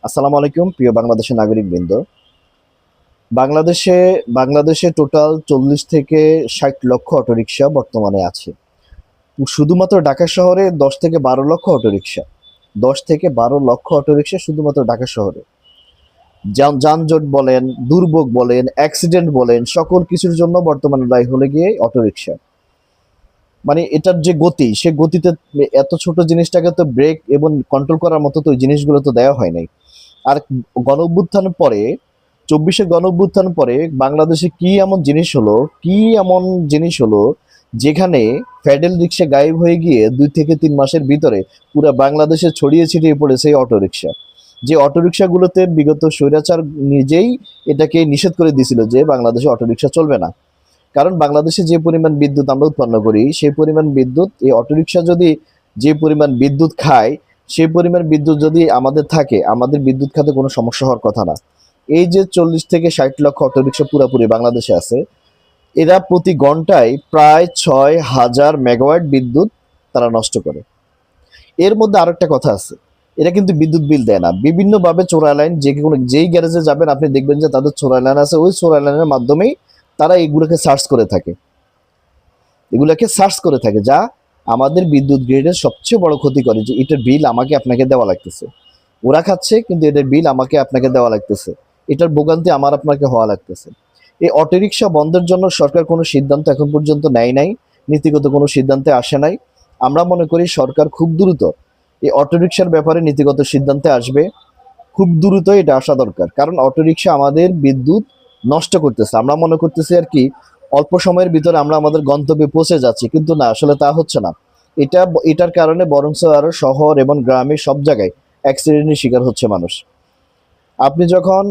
আসসালামু আলাইকুম প্রিয় বাংলাদেশের নাগরিকবৃন্দ। বাংলাদেশে বাংলাদেশে টোটাল ৪০ থেকে ৬০ লক্ষ অটোরিকশা বর্তমানে আছে। শুধুমাত্র ঢাকা শহরে ১০ থেকে ১২ লক্ষ অটোরিকশা। ১০ থেকে ১২ লক্ষ অটোরিকশা শুধুমাত্র ঢাকা শহরে। যানজট বলেন, দুর্ভোগ বলেন, অ্যাক্সিডেন্ট বলেন, সকল কিছুর জন্য বর্তমানে দায়ী হলে গিয়ে অটোরিকশা। মানে এটার যে গতি, সে গতিতে এত ছোট জিনিসটাকে তো ব্রেক এবং কন্ট্রোল করার মতো তো ওই জিনিসগুলো তো দেওয়া হয় নাই। আর গণঅভ্যুত্থানের পরে ২৪শে গণঅভ্যুত্থান পরে বাংলাদেশে কি এমন জিনিস হলো যেখানে প্যাডেল রিক্সা গায়েব হয়ে গিয়ে ২ থেকে ৩ মাসের ভিতরে পুরা বাংলাদেশে ছড়িয়ে ছিটিয়ে পড়েছে এই অটোরিকশা। যে অটোরিকশাগুলোতে বিগত স্বৈরাচার নিজেই এটাকে নিষেধ করে দিয়েছিল যে বাংলাদেশে অটোরিকশা চলবে না। কারণ বাংলাদেশে যে পরিমাণ বিদ্যুৎ আমরা উৎপন্ন করি সেই পরিমাণ বিদ্যুৎ এই অটোরিকশা যদি যে পরিমাণ বিদ্যুৎ খায় সেই পরিমাণ বিদ্যুৎ যদি আমাদের থাকে আমাদের বিদ্যুৎ খাতে কোনো সমস্যা হওয়ার কথা না। এই যে ৪০ থেকে ৬০ লক্ষ অটোরিকশা পুরোপুরি বাংলাদেশে আছে, এরা প্রতি ঘন্টায় প্রায় ৬,০০০ মেগাওয়াট বিদ্যুৎ তারা নষ্ট করে। এর মধ্যে আরেকটা কথা আছে, এরা কিন্তু বিদ্যুৎ বিল দেয় না, বিভিন্নভাবে চোরা লাইন, যেই গ্যারেজে যাবেন আপনি দেখবেন যে তাদের চোরা লাইন আছে, ওই চোরা লাইনের মাধ্যমেই তারা এগুলোকে সার্চ করে থাকে যা আমাদের বিদ্যুৎ গ্রিডের সবচেয়ে বড় ক্ষতি করে, যে এটার বিল আমাকে আপনাকে দেওয়া লাগতেছে। ওরা খাচ্ছে কিন্তু এটার বিল আমাকে আপনাকে দেওয়া লাগতেছে, এটার ভোগান্তি আমার আপনাকে হওয়া লাগতেছে। এই অটোরিকশা বন্ধের জন্য সরকার কোনো সিদ্ধান্ত এখন পর্যন্ত নেয় নাই, নীতিগত কোনো সিদ্ধান্তে আসে নাই। আমরা মনে করি সরকার খুব দ্রুত এই অটোরিকশার ব্যাপারে নীতিগত সিদ্ধান্তে আসবে, খুব দ্রুত এটা আসা দরকার। কারণ অটোরিকশা আমাদের বিদ্যুৎ নষ্ট করতেছে। আমরা মনে করতেছি আর কি অল্প সময়ের ভিতরে আমরা আমাদের গন্তব্যে পৌঁছে যাচ্ছি, কিন্তু না, আসলে তা হচ্ছে না। এটার কারণে বরঞ্চ আরো শহর এবং গ্রামে সব জায়গায় অ্যাক্সিডেন্টের শিকার হচ্ছে মানুষ। আপনি যখন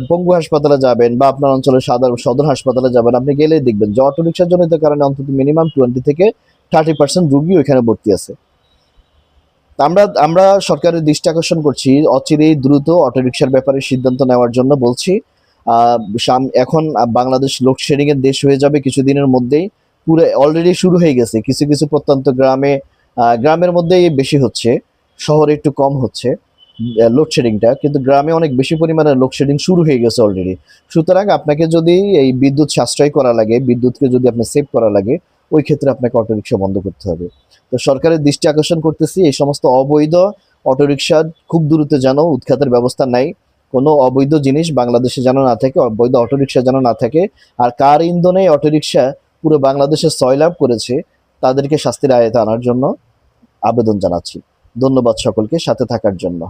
পঙ্গু হাসপাতালে যাবেন বা আপনার অঞ্চলের সদর হাসপাতালে যাবেন, আপনি গেলেই দেখবেন যে অটোরিকশা জনিত কারণে অন্তত মিনিমাম 20 থেকে 30% রুগী ওইখানে ভর্তি আছে। তা আমরা আমরা সরকারের দৃষ্টি আকর্ষণ করছি অচিরেই দ্রুত অটোরিকশার ব্যাপারে সিদ্ধান্ত নেওয়ার জন্য বলছি। এখন বাংলাদেশ লোডশেডিং এর দেশ হয়ে যাবে কিছুদিনের মধ্যেই। পুরো অলরেডি শুরু হয়ে গেছে কিছু কিছু প্রত্যন্ত গ্রামে। গ্রামের মধ্যেই বেশি হচ্ছে, শহরে একটু কম হচ্ছে লোডশেডিংটা, কিন্তু গ্রামে অনেক বেশি পরিমাণে লোডশেডিং শুরু হয়ে গেছে অলরেডি। সুতরাং আপনাকে যদি এই বিদ্যুৎ সাশ্রয় করা লাগে, বিদ্যুৎকে যদি আপনি সেভ করা লাগে, ওই ক্ষেত্রে আপনাকে অটোরিকশা বন্ধ করতে হবে। তো সরকারের দৃষ্টি আকর্ষণ করতেছি এই সমস্ত অবৈধ অটোরিকশা খুব দ্রুত যেন উৎখাতের ব্যবস্থা নেয়। কোনো অবৈধ জিনিস বাংলাদেশে যেন না থাকে, অবৈধ অটোরিকশা যেন না থাকে। আর কার ইন্ধনে অটোরিকশা পুরো বাংলাদেশে সয়লাভ করেছে তাদেরকে শাস্তির আওতায় আনার জন্য আবেদন জানাচ্ছি। ধন্যবাদ সকলকে সাথে থাকার জন্য।